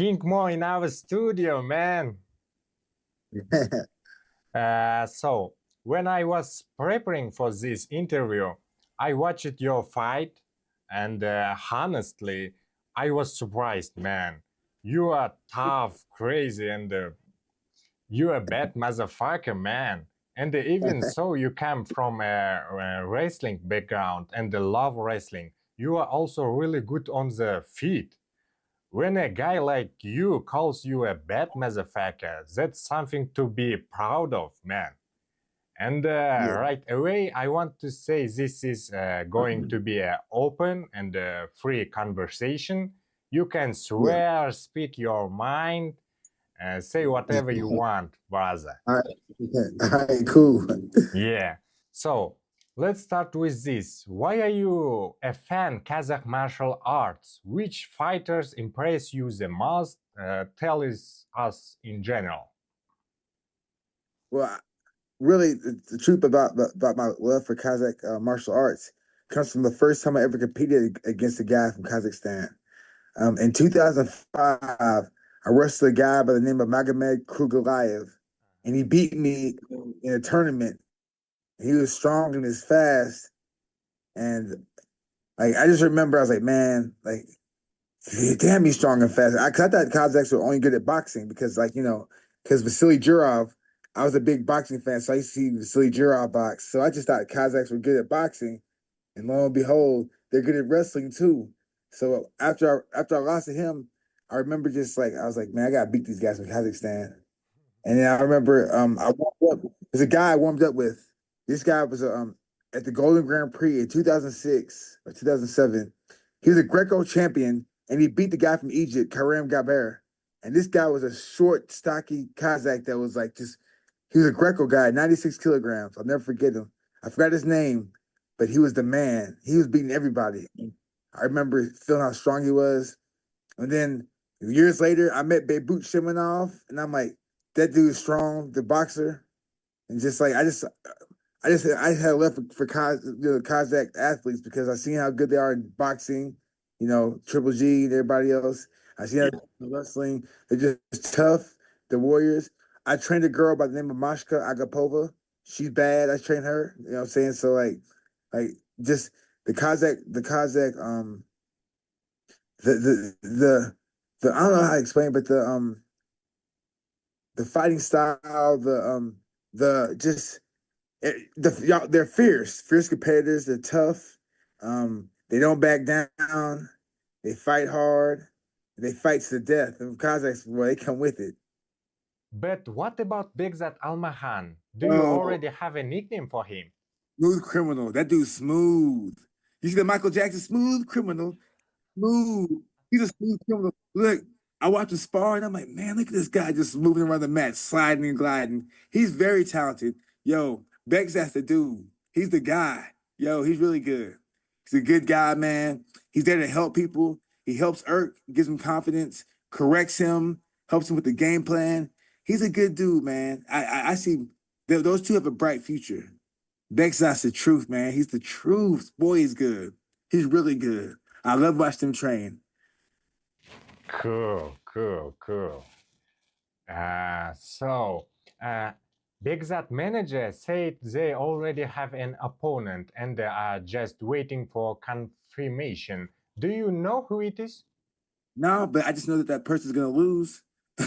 King Mo in our studio, man. So, when I was preparing for this interview, I watched your fight, and honestly, I was surprised, man. You are tough, crazy, and you a bad motherfucker, man. And even so, you come from a wrestling background and love wrestling. You are also really good on the feet. When a guy like you calls you a bad motherfucker, that's something to be proud of, man. And Yeah. right away, I want to say this is going to be an open and free conversation. You can Yeah. swear, speak your mind, say whatever you want, brother. All right. All right, cool. Yeah. So let's start with this. Why are you a fan Kazakh martial arts? Which fighters impress you the most? Us in general. Well, really, the truth about my love for Kazakh martial arts comes from the first time I ever competed against a guy from Kazakhstan. In 2005, I wrestled a guy by the name of Magomed Krugalayev, and he beat me in a tournament. He was strong and he was fast, and like I just remember, I was like, man, like damn, he's strong and fast. I thought Kazakhs were only good at boxing because, like, because Vasily Jurov, I was a big boxing fan, so I used to see Vasily Jurov box. So I just thought Kazakhs were good at boxing, and lo and behold, they're good at wrestling too. So after I lost to him, I remember just like I was like, man, I gotta beat these guys from Kazakhstan. And then I remember I warmed up. There's a guy I warmed up with. This guy was at the Golden Grand Prix in 2006 or 2007. He was a Greco champion, and he beat the guy from Egypt, Karim Gaber. And this guy was a short, stocky Kazakh that was like just he was a Greco guy, 96 kilograms. I'll never forget him. I forgot his name, but he was the man. He was beating everybody. I remember feeling how strong he was. And then years later, I met Beirut Shimonov, and I'm like, that dude is strong, the boxer. And just like I had left for Kazakh athletes because I seen how good they are in boxing, Triple G and everybody else. I seen how in wrestling. They're just tough, the warriors. I trained a girl by the name of Mashka Agapova. She's bad. I trained her. You know what I'm saying? So like just the Kazakh the I don't know how to explain, but the fighting style, the just y'all, they're fierce competitors. They're tough. They don't back down. They fight hard. They fight to the death. And Kazakhs, well, they come with it. But what about Begzat Almahan? Do you Oh, already have a nickname for him? smooth criminal. That dude's smooth. You see the Michael Jackson smooth criminal? Smooth. He's a smooth criminal. Look, I watch him spar and I'm like, man, look at this guy just moving around the mat, sliding and gliding. He's very talented. Yo, Beck's that's the dude. He's the guy. Yo, he's really good. He's a good guy, man. He's there to help people. He helps Irk, gives him confidence, corrects him, helps him with the game plan. He's a good dude, man. I see those two have a bright future. Beck's that's the truth, man. He's the truth. Boy, he's good. He's really good. I love watching him train. Cool, cool, cool. So, uh, Begzat manager said they already have an opponent and they are just waiting for confirmation. Do you know who it is? No, but I just know that that person's gonna lose. you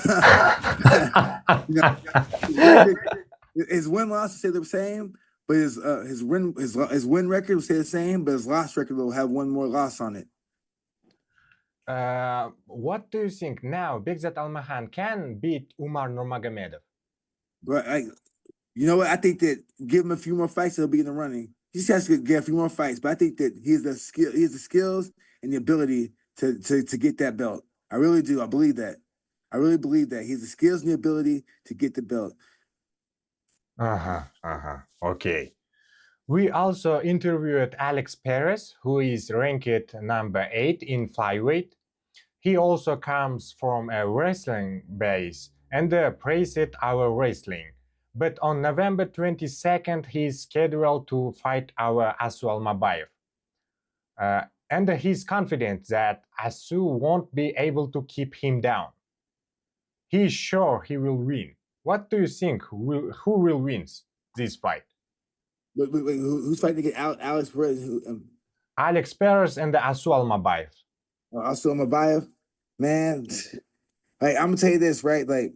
know, his record, his win loss will stay the same, but his win record will stay the same, but his loss record will have one more loss on it. What do you think now? Begzat Almahan can beat Umar Nurmagomedov? But you know what? I think that give him a few more fights, he'll be in the running. He just has to get a few more fights, but I think that he has the skills and the ability to get that belt. I really do. I believe that. I really believe that he has the skills and the ability to get the belt. Uh-huh, uh-huh. Okay. We also interviewed Alex Perez, who is ranked number 8 in flyweight. He also comes from a wrestling base and praised our wrestling. But on November 22nd, he is scheduled to fight our Asu Almabayev. And he's confident that Asu won't be able to keep him down. he's sure he will win. What do you think? Who will win this fight? Wait, who's fighting against Alex Perez? Alex Perez and Asu Almabayev. Also Mabayev? Man, like I'm gonna tell you this, right? Like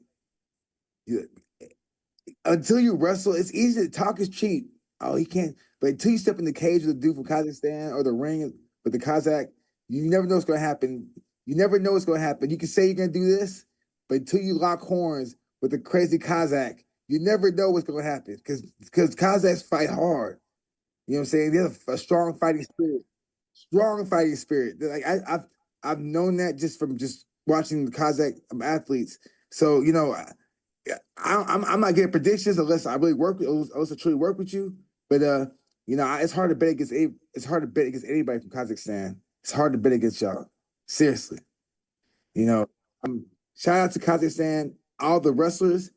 until you wrestle, it's easy to talk is cheap. Oh, he can't. But until you step in the cage with the dude from Kazakhstan or the ring with the Kazakh, you never know what's going to happen. You never know what's going to happen. You can say you're going to do this, but until you lock horns with the crazy Kazakh, you never know what's going to happen because Kazakhs fight hard. You know what I'm saying? They have a strong fighting spirit. Strong fighting spirit. Like I've known that just from just watching the Kazakh athletes. So yeah, I'm not getting predictions unless I really unless I truly work with you. But it's hard to bet against it's hard to bet against anybody from Kazakhstan. It's hard to bet against y'all. Seriously, you know. Shout out to Kazakhstan, all the wrestlers,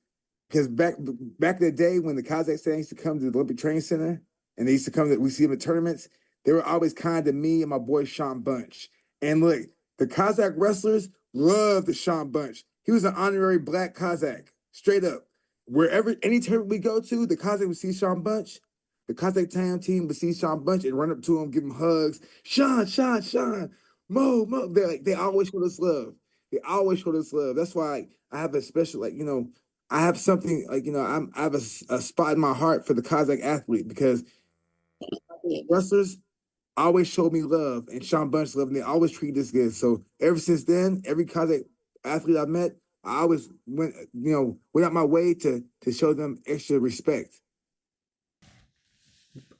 because back in the day when the Kazakhstan used to come to the Olympic Training Center and they used to come we see them at tournaments, they were always kind to me and my boy Sean Bunch. And look, the Kazakh wrestlers loved the Sean Bunch. He was an honorary black Kazakh, straight up. Wherever any tournament we go to, the Kazakh would see Sean Bunch. The Kazakh team would see Sean Bunch and run up to him, give him hugs. Sean, Mo. They always showed us love. They always showed us love. That's why I have a special, I have something I have a spot in my heart for the Kazakh athlete because wrestlers always showed me love and Sean Bunch love, and they always treat us good. So ever since then, every Kazakh athlete I met, I always went out my way to show them extra respect.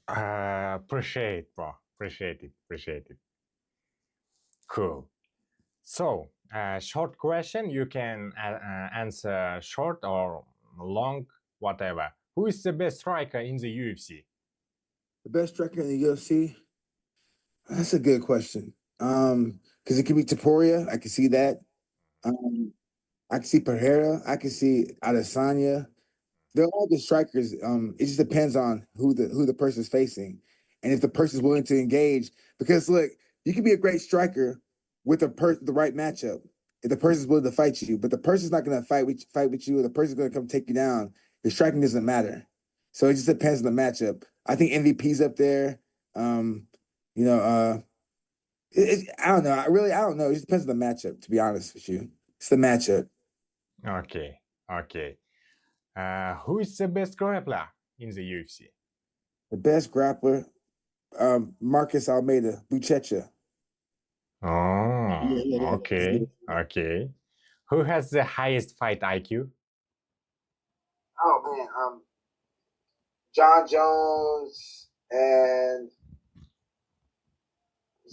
Appreciate, bro. Appreciate it. Cool. So, short question. You can answer short or long, whatever. Who is the best striker in the UFC? The best striker in the UFC? That's a good question. Because it could be Taporia. I can see that. Um, I can see Pereira. I can see Adesanya. They're all good strikers. It just depends on who the person's facing, and if the person's willing to engage. Because look, you can be a great striker with the right matchup if the person's willing to fight you, but the person's not going to fight with you, or the person's going to come take you down. Your striking doesn't matter. So it just depends on the matchup. I think MVP's up there. Um, you know, I don't know. I don't know. It just depends on the matchup. To be honest with you, it's the matchup. Okay. Who is the best grappler in the UFC? The best grappler, Marcus Almeida, Buchecha. Oh, Yeah. okay. Who has the highest fight IQ? Oh man, John Jones and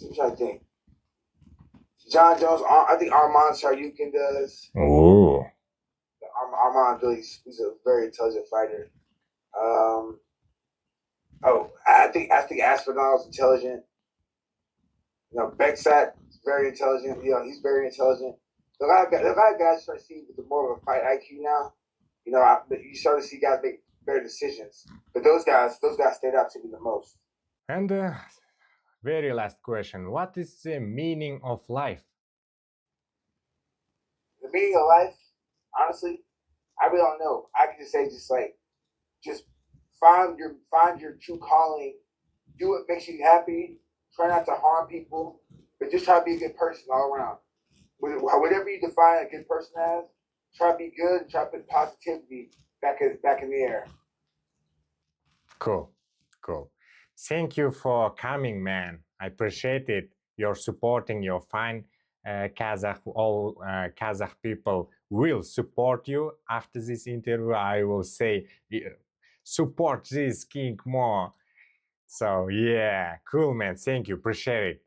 I'm trying to think. John Jones, I think Armand Saryukin does. Oh, Armand really, he's a very intelligent fighter. I think Aspinall's intelligent. Bexat is very intelligent. He's very intelligent. The lot of guys start seeing with the more of a fight IQ now. You start to see guys make better decisions. But those guys stand out to me the most. and very last question. What is the meaning of life? The meaning of life, honestly, I really don't know. I can just say, just find your true calling. Do what makes you happy. Try not to harm people, but just try to be a good person all around. Whatever you define a good person as, try to be good and try to put positivity back in the air. Cool, cool. Thank you for coming, man. I appreciate it. You're supporting your fine Kazakh. All Kazakh people will support you after this interview. I will say, support this king more. So yeah, cool, man. Thank you. Appreciate it.